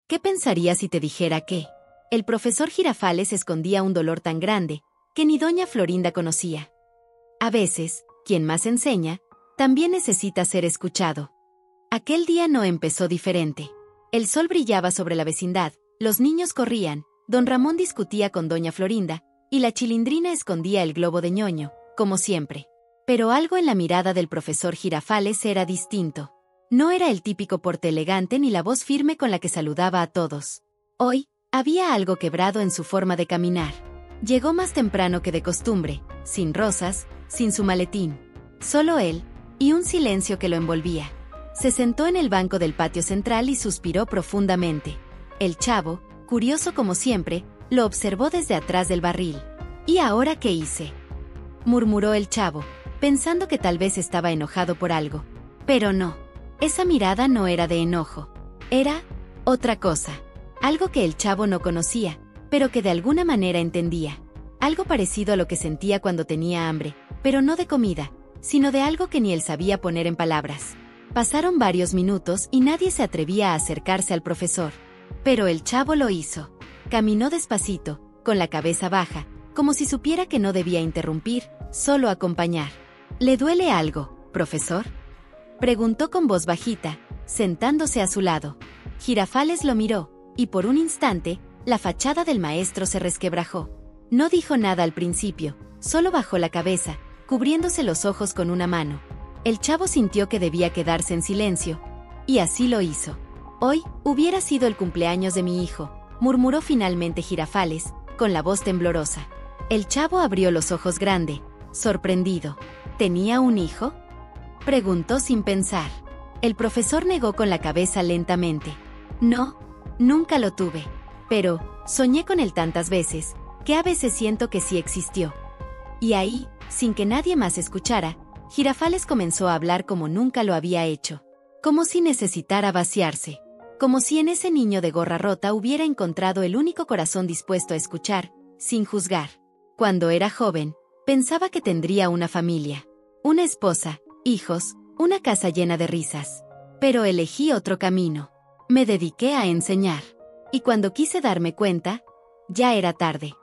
¿Qué pensarías si te dijera que el profesor Girafales escondía un dolor tan grande que ni doña Florinda conocía? A veces, quien más enseña, también necesita ser escuchado. Aquel día no empezó diferente. El sol brillaba sobre la vecindad, los niños corrían, don Ramón discutía con doña Florinda, y la Chilindrina escondía el globo de ñoño, como siempre. Pero algo en la mirada del profesor Girafales era distinto. No era el típico porte elegante ni la voz firme con la que saludaba a todos. Hoy, había algo quebrado en su forma de caminar. Llegó más temprano que de costumbre, sin rosas, sin su maletín. Solo él, y un silencio que lo envolvía. Se sentó en el banco del patio central y suspiró profundamente. El chavo, curioso como siempre, lo observó desde atrás del barril. ¿Y ahora qué hice?, murmuró el chavo, pensando que tal vez estaba enojado por algo. Pero no. Esa mirada no era de enojo. Era otra cosa. Algo que el chavo no conocía, pero que de alguna manera entendía. Algo parecido a lo que sentía cuando tenía hambre, pero no de comida, sino de algo que ni él sabía poner en palabras. Pasaron varios minutos y nadie se atrevía a acercarse al profesor. Pero el chavo lo hizo. Caminó despacito, con la cabeza baja, como si supiera que no debía interrumpir, solo acompañar. ¿Le duele algo, profesor?, preguntó con voz bajita, sentándose a su lado. Girafales lo miró, y por un instante, la fachada del maestro se resquebrajó. No dijo nada al principio, solo bajó la cabeza, cubriéndose los ojos con una mano. El chavo sintió que debía quedarse en silencio, y así lo hizo. Hoy, hubiera sido el cumpleaños de mi hijo, murmuró finalmente Girafales, con la voz temblorosa. El chavo abrió los ojos grande, sorprendido. ¿Tenía un hijo?, preguntó sin pensar. El profesor negó con la cabeza lentamente. No, nunca lo tuve. Pero, soñé con él tantas veces, que a veces siento que sí existió. Y ahí, sin que nadie más escuchara, Girafales comenzó a hablar como nunca lo había hecho. Como si necesitara vaciarse. Como si en ese niño de gorra rota hubiera encontrado el único corazón dispuesto a escuchar, sin juzgar. Cuando era joven, pensaba que tendría una familia, una esposa, hijos, una casa llena de risas. Pero elegí otro camino. Me dediqué a enseñar. Y cuando quise darme cuenta, ya era tarde.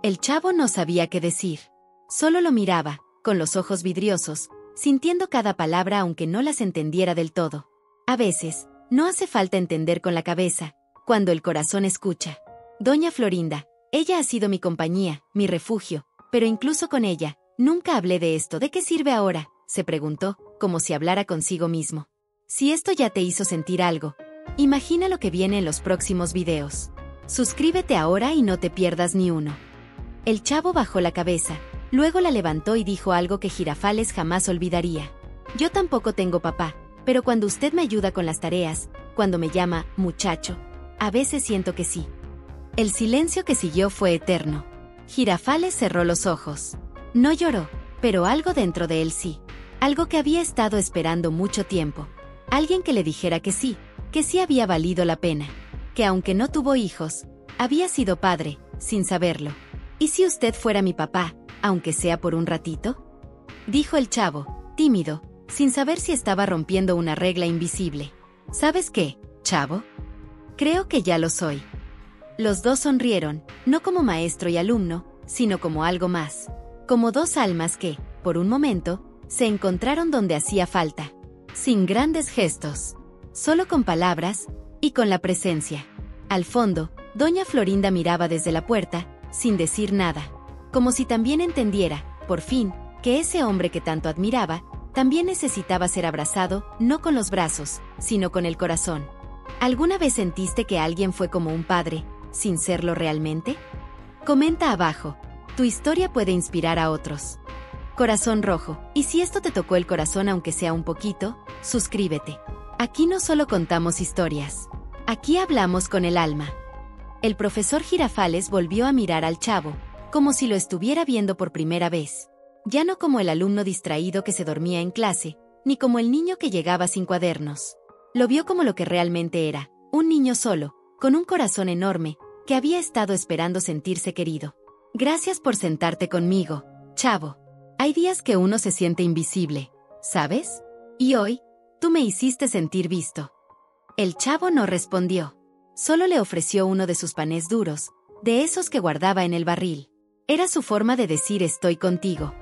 El chavo no sabía qué decir. Solo lo miraba, con los ojos vidriosos, sintiendo cada palabra aunque no las entendiera del todo. A veces, no hace falta entender con la cabeza, cuando el corazón escucha. Doña Florinda, ella ha sido mi compañía, mi refugio, pero incluso con ella, nunca hablé de esto. ¿De qué sirve ahora?, se preguntó, como si hablara consigo mismo. Si esto ya te hizo sentir algo, imagina lo que viene en los próximos videos. Suscríbete ahora y no te pierdas ni uno. El chavo bajó la cabeza, luego la levantó y dijo algo que Girafales jamás olvidaría. Yo tampoco tengo papá, pero cuando usted me ayuda con las tareas, cuando me llama muchacho, a veces siento que sí. El silencio que siguió fue eterno. Girafales cerró los ojos. No lloró, pero algo dentro de él sí. Algo que había estado esperando mucho tiempo. Alguien que le dijera que sí había valido la pena. Que aunque no tuvo hijos, había sido padre, sin saberlo. ¿Y si usted fuera mi papá, aunque sea por un ratito?, dijo el chavo, tímido, sin saber si estaba rompiendo una regla invisible. ¿Sabes qué, chavo? Creo que ya lo soy. Los dos sonrieron, no como maestro y alumno, sino como algo más. Como dos almas que, por un momento, se encontraron donde hacía falta. Sin grandes gestos. Solo con palabras, y con la presencia. Al fondo, doña Florinda miraba desde la puerta, sin decir nada. Como si también entendiera, por fin, que ese hombre que tanto admiraba, también necesitaba ser abrazado, no con los brazos, sino con el corazón. ¿Alguna vez sentiste que alguien fue como un padre, sin serlo realmente? Comenta abajo. Tu historia puede inspirar a otros. Corazón rojo. Y si esto te tocó el corazón aunque sea un poquito, suscríbete. Aquí no solo contamos historias. Aquí hablamos con el alma. El profesor Girafales volvió a mirar al chavo, como si lo estuviera viendo por primera vez. Ya no como el alumno distraído que se dormía en clase, ni como el niño que llegaba sin cuadernos. Lo vio como lo que realmente era, un niño solo, con un corazón enorme, que había estado esperando sentirse querido. Gracias por sentarte conmigo, chavo. Hay días que uno se siente invisible, ¿sabes? Y hoy, tú me hiciste sentir visto. El chavo no respondió. Solo le ofreció uno de sus panes duros, de esos que guardaba en el barril. Era su forma de decir estoy contigo.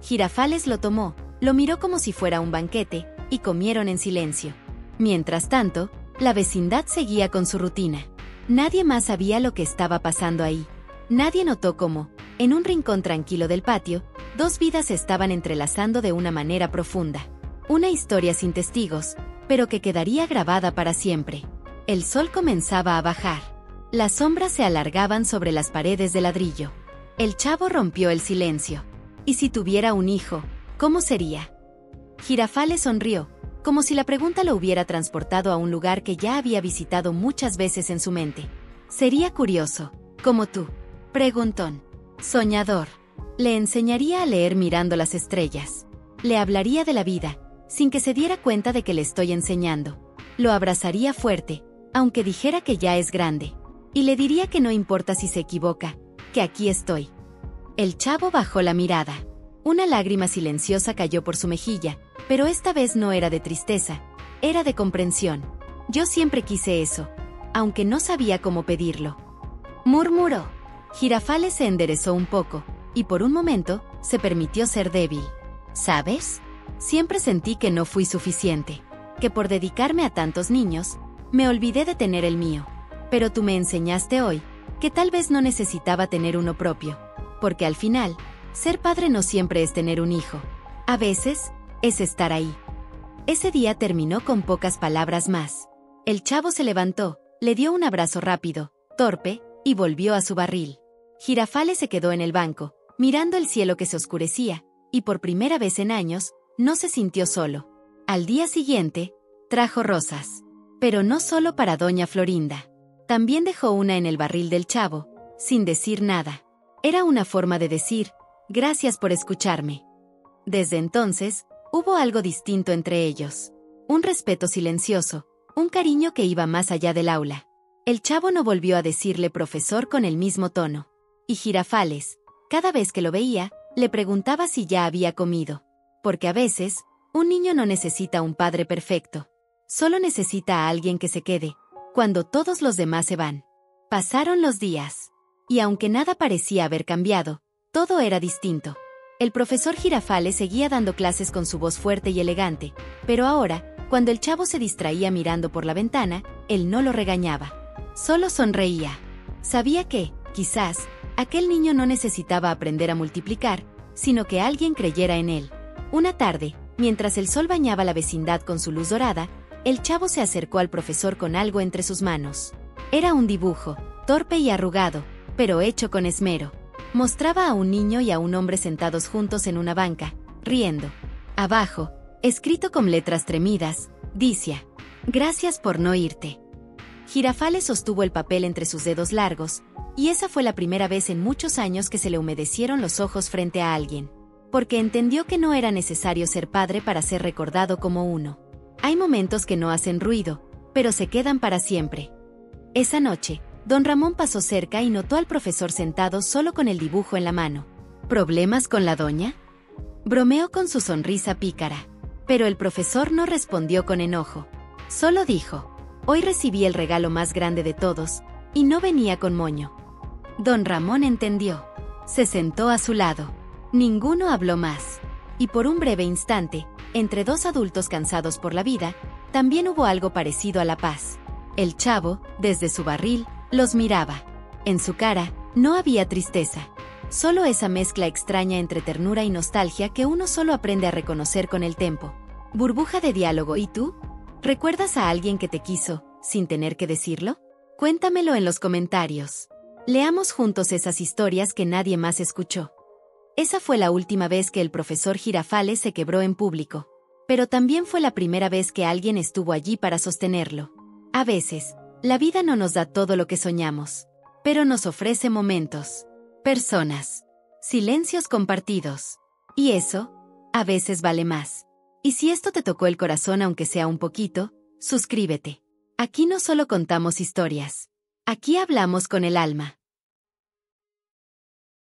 Girafales lo tomó, lo miró como si fuera un banquete, y comieron en silencio. Mientras tanto, la vecindad seguía con su rutina. Nadie más sabía lo que estaba pasando ahí. Nadie notó cómo, en un rincón tranquilo del patio, dos vidas se estaban entrelazando de una manera profunda. Una historia sin testigos, pero que quedaría grabada para siempre. El sol comenzaba a bajar. Las sombras se alargaban sobre las paredes de ladrillo. El chavo rompió el silencio. ¿Y si tuviera un hijo, cómo sería? Girafales sonrió, como si la pregunta lo hubiera transportado a un lugar que ya había visitado muchas veces en su mente. Sería curioso, como tú. Preguntón. Soñador. Le enseñaría a leer mirando las estrellas. Le hablaría de la vida, sin que se diera cuenta de que le estoy enseñando. Lo abrazaría fuerte, aunque dijera que ya es grande. Y le diría que no importa si se equivoca, que aquí estoy. El chavo bajó la mirada. Una lágrima silenciosa cayó por su mejilla, pero esta vez no era de tristeza, era de comprensión. Yo siempre quise eso, aunque no sabía cómo pedirlo. Murmuró. Girafales se enderezó un poco, y por un momento, se permitió ser débil. ¿Sabes? Siempre sentí que no fui suficiente, que por dedicarme a tantos niños, me olvidé de tener el mío. Pero tú me enseñaste hoy, que tal vez no necesitaba tener uno propio, porque al final, ser padre no siempre es tener un hijo. A veces, es estar ahí. Ese día terminó con pocas palabras más. El chavo se levantó, le dio un abrazo rápido, torpe, y volvió a su barril. Girafales se quedó en el banco, mirando el cielo que se oscurecía, y por primera vez en años, no se sintió solo. Al día siguiente, trajo rosas. Pero no solo para doña Florinda. También dejó una en el barril del chavo, sin decir nada. Era una forma de decir, gracias por escucharme. Desde entonces, hubo algo distinto entre ellos. Un respeto silencioso, un cariño que iba más allá del aula. El chavo no volvió a decirle profesor con el mismo tono. Y Girafales, cada vez que lo veía, le preguntaba si ya había comido. Porque a veces, un niño no necesita un padre perfecto. Solo necesita a alguien que se quede, cuando todos los demás se van. Pasaron los días. Y aunque nada parecía haber cambiado, todo era distinto. El profesor Girafales seguía dando clases con su voz fuerte y elegante, pero ahora, cuando el chavo se distraía mirando por la ventana, él no lo regañaba. Solo sonreía. Sabía que, quizás, aquel niño no necesitaba aprender a multiplicar, sino que alguien creyera en él. Una tarde, mientras el sol bañaba la vecindad con su luz dorada, el chavo se acercó al profesor con algo entre sus manos. Era un dibujo, torpe y arrugado, pero hecho con esmero. Mostraba a un niño y a un hombre sentados juntos en una banca, riendo. Abajo, escrito con letras tremidas, decía: gracias por no irte. Girafales sostuvo el papel entre sus dedos largos, y esa fue la primera vez en muchos años que se le humedecieron los ojos frente a alguien. Porque entendió que no era necesario ser padre para ser recordado como uno. Hay momentos que no hacen ruido, pero se quedan para siempre. Esa noche, don Ramón pasó cerca y notó al profesor sentado solo con el dibujo en la mano. ¿Problemas con la doña?, bromeó con su sonrisa pícara. Pero el profesor no respondió con enojo. Solo dijo: hoy recibí el regalo más grande de todos, y no venía con moño. Don Ramón entendió. Se sentó a su lado. Ninguno habló más. Y por un breve instante, entre dos adultos cansados por la vida, también hubo algo parecido a la paz. El chavo, desde su barril, los miraba. En su cara, no había tristeza. Solo esa mezcla extraña entre ternura y nostalgia que uno solo aprende a reconocer con el tiempo. Burbuja de diálogo. ¿Y tú? ¿Recuerdas a alguien que te quiso, sin tener que decirlo? Cuéntamelo en los comentarios. Leamos juntos esas historias que nadie más escuchó. Esa fue la última vez que el profesor Girafales se quebró en público. Pero también fue la primera vez que alguien estuvo allí para sostenerlo. A veces, la vida no nos da todo lo que soñamos, pero nos ofrece momentos, personas, silencios compartidos. Y eso, a veces vale más. Y si esto te tocó el corazón aunque sea un poquito, suscríbete. Aquí no solo contamos historias. Aquí hablamos con el alma.